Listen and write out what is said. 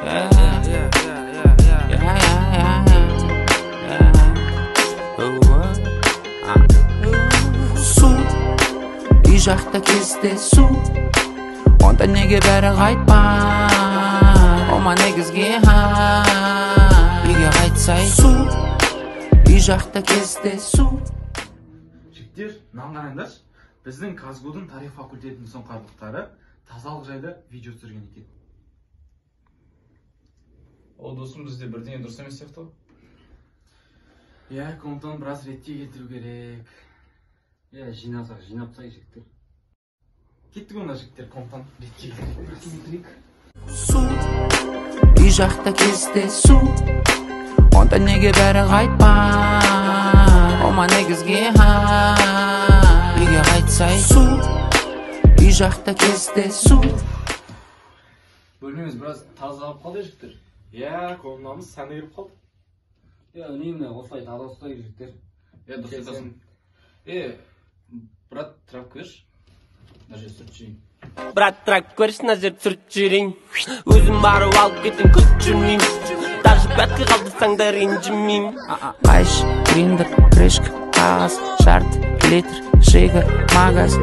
Su үй жақта кезде су, онда неге бәрі қайтпай? Ома негізге үйге қайтсай. Су үй жақта кезде су. Жігіттер, мынаны қараңдаршы. Біздің Казгудың тарих факультетінің сұңқарлықтары тазалық жайлы видео түсірген екен. Ол досым, бізде бірдеңе дұрыс емес сияқты ғой? Иә, комнатаны біраз ретке келтіру керек. Иә, жинапсай жігіттер. Кеттік онда жігіттер, комнатаны ретке келтірейік. Су үй жақта кезде су, онда неге бәрі қайтпай? Ома негізге үйге қайтсай. Су үй жақта кезде су. Бөлмеміз біраз тазалап қалды жігіттер. Иә, комнатамыз сәнді келіп қалды. Иә, үнемі осылай таза ұстайық жігіттер. Иә, дұрыс айтасың. Брат, трап көрші. Мына жер сүрт жейін. Брат, трап көрші, мына жер сүрт жейін. Өзім барып алып кетем, күтіп жүрмеймін. Даже пятка қалдырсаң да ренжімеймін. Қайш, гриндер, крышка, қағаз, шарт, литр, шигар, магаз.